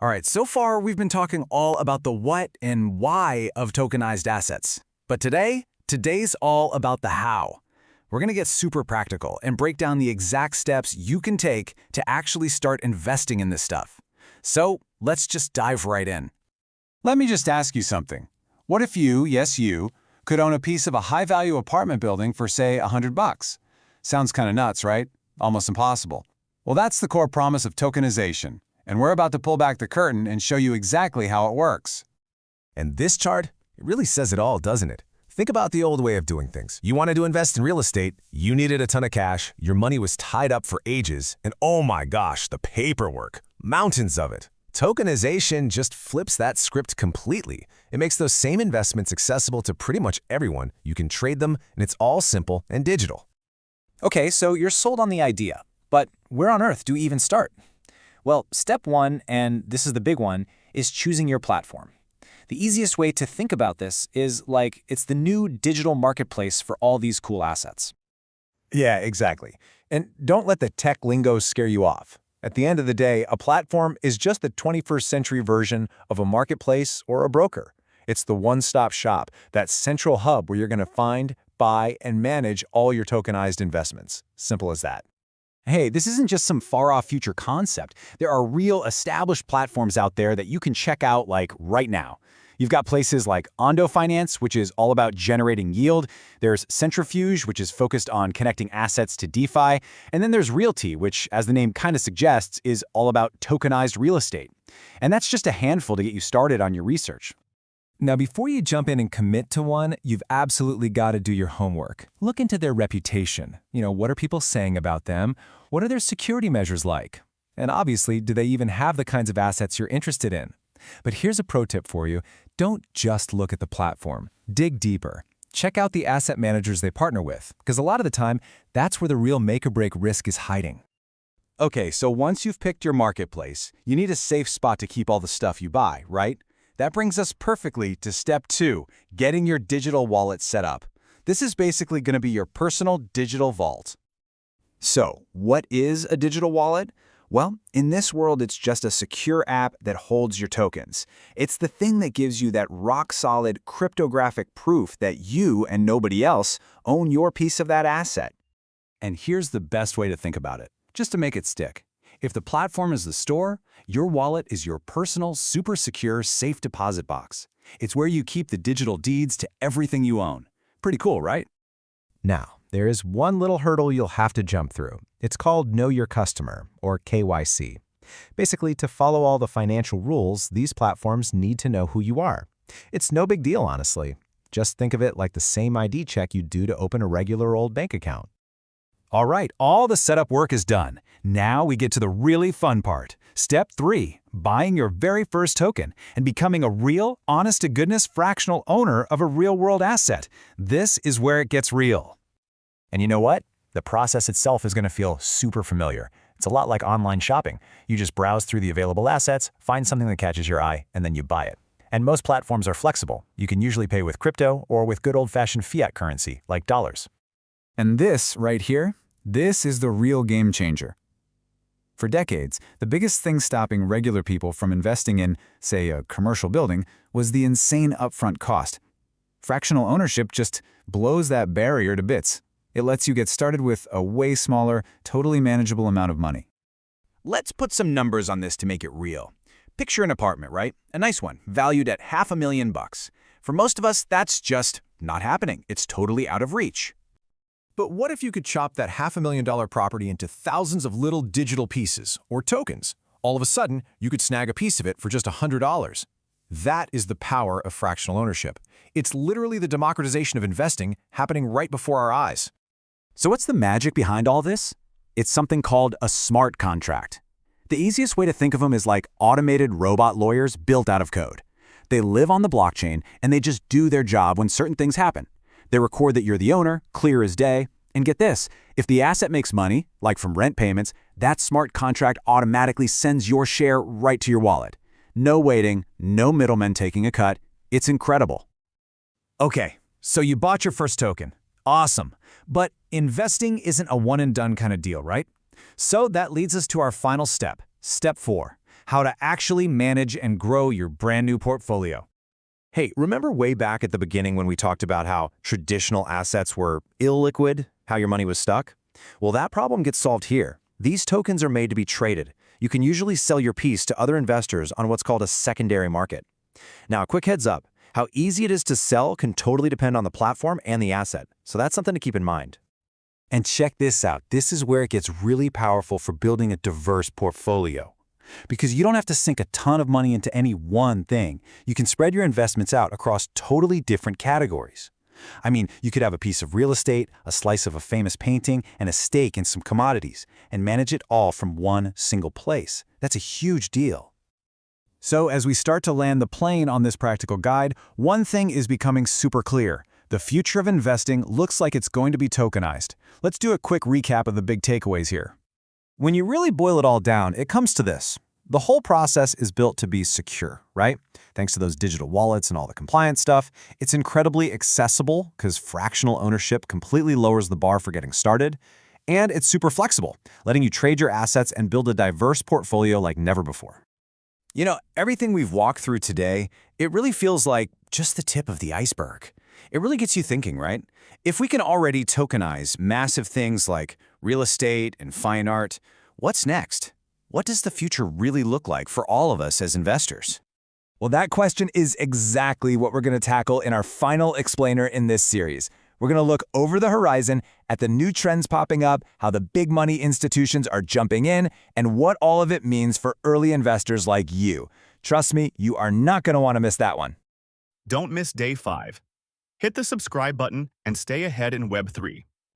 All right, so far we've been talking all about the what and why of tokenized assets. But today's all about the how. We're going to get super practical and break down the exact steps you can take to actually start investing in this stuff. So let's just dive right in. Let me just ask you something. What if you, yes you, could own a piece of a high-value apartment building for, say, $100? Sounds kind of nuts, right? Almost impossible. Well, that's the core promise of tokenization, and we're about to pull back the curtain and show you exactly how it works. And this chart, it really says it all, doesn't it? Think about the old way of doing things. You wanted to invest in real estate, you needed a ton of cash, your money was tied up for ages, and oh my gosh, the paperwork, mountains of it. Tokenization just flips that script completely. It makes those same investments accessible to pretty much everyone. You can trade them, and it's all simple and digital. Okay, so you're sold on the idea, but where on earth do we even start? Well, step one, and this is the big one, is choosing your platform. The easiest way to think about this is like it's the new digital marketplace for all these cool assets. Yeah, exactly. And don't let the tech lingo scare you off. At the end of the day, a platform is just the 21st century version of a marketplace or a broker. It's the one-stop shop, that central hub where you're going to find, buy, and manage all your tokenized investments. Simple as that. Hey, this isn't just some far-off future concept. There are real established platforms out there that you can check out like right now. You've got places like Ondo Finance, which is all about generating yield. There's Centrifuge, which is focused on connecting assets to DeFi. And then there's RealT, which, as the name kind of suggests, is all about tokenized real estate. And that's just a handful to get you started on your research. Now, before you jump in and commit to one, you've absolutely got to do your homework. Look into their reputation. What are people saying about them? What are their security measures like? And obviously, do they even have the kinds of assets you're interested in? But here's a pro tip for you. Don't just look at the platform. Dig deeper. Check out the asset managers they partner with, because a lot of the time, that's where the real make-or-break risk is hiding. Okay, so once you've picked your marketplace, you need a safe spot to keep all the stuff you buy, right? That brings us perfectly to step 2, getting your digital wallet set up. This is basically going to be your personal digital vault. So, what is a digital wallet? Well, in this world, it's just a secure app that holds your tokens. It's the thing that gives you that rock-solid cryptographic proof that you and nobody else own your piece of that asset. And here's the best way to think about it, just to make it stick. If the platform is the store, your wallet is your personal, super secure, safe deposit box. It's where you keep the digital deeds to everything you own. Pretty cool, right? Now, there is one little hurdle you'll have to jump through. It's called Know Your Customer, or KYC. Basically, to follow all the financial rules, these platforms need to know who you are. It's no big deal, honestly. Just think of it like the same ID check you'd do to open a regular old bank account. All right, all the setup work is done. Now we get to the really fun part. Step 3, buying your very first token and becoming a real, honest-to-goodness fractional owner of a real-world asset. This is where it gets real. And you know what? The process itself is going to feel super familiar. It's a lot like online shopping. You just browse through the available assets, find something that catches your eye, and then you buy it. And most platforms are flexible. You can usually pay with crypto or with good old-fashioned fiat currency, like dollars. And this right here, this is the real game changer. For decades, the biggest thing stopping regular people from investing in, say, a commercial building was the insane upfront cost. Fractional ownership just blows that barrier to bits. It lets you get started with a way smaller, totally manageable amount of money. Let's put some numbers on this to make it real. Picture an apartment, right? A nice one, valued at $500,000. For most of us, that's just not happening. It's totally out of reach. But what if you could chop that $500,000 property into thousands of little digital pieces, or tokens? All of a sudden, you could snag a piece of it for just $100. That is the power of fractional ownership. It's literally the democratization of investing happening right before our eyes. So what's the magic behind all this? It's something called a smart contract. The easiest way to think of them is like automated robot lawyers built out of code. They live on the blockchain, and they just do their job when certain things happen. They record that you're the owner, clear as day, and get this, if the asset makes money, like from rent payments, that smart contract automatically sends your share right to your wallet. No waiting, no middlemen taking a cut. It's incredible. Okay, so you bought your first token. Awesome. But investing isn't a one-and-done kind of deal, right? So that leads us to our final step, step 4, how to actually manage and grow your brand new portfolio. Hey, remember way back at the beginning when we talked about how traditional assets were illiquid, how your money was stuck? Well, that problem gets solved here. These tokens are made to be traded. You can usually sell your piece to other investors on what's called a secondary market. Now, a quick heads up, how easy it is to sell can totally depend on the platform and the asset, so that's something to keep in mind. And check this out. This is where it gets really powerful for building a diverse portfolio. Because you don't have to sink a ton of money into any one thing. You can spread your investments out across totally different categories. I mean, you could have a piece of real estate, a slice of a famous painting, and a stake in some commodities, and manage it all from one single place. That's a huge deal. So as we start to land the plane on this practical guide, one thing is becoming super clear. The future of investing looks like it's going to be tokenized. Let's do a quick recap of the big takeaways here. When you really boil it all down, it comes to this. The whole process is built to be secure, right? Thanks to those digital wallets and all the compliance stuff, it's incredibly accessible because fractional ownership completely lowers the bar for getting started. And it's super flexible, letting you trade your assets and build a diverse portfolio like never before. You know, everything we've walked through today, it really feels like just the tip of the iceberg. It really gets you thinking, right? If we can already tokenize massive things like real estate and fine art, what's next? What does the future really look like for all of us as investors? Well, that question is exactly what we're going to tackle in our final explainer in this series. We're going to look over the horizon at the new trends popping up, how the big money institutions are jumping in, and what all of it means for early investors like you. Trust me, you are not going to want to miss that one. Don't miss Day 5. Hit the subscribe button and stay ahead in Web3.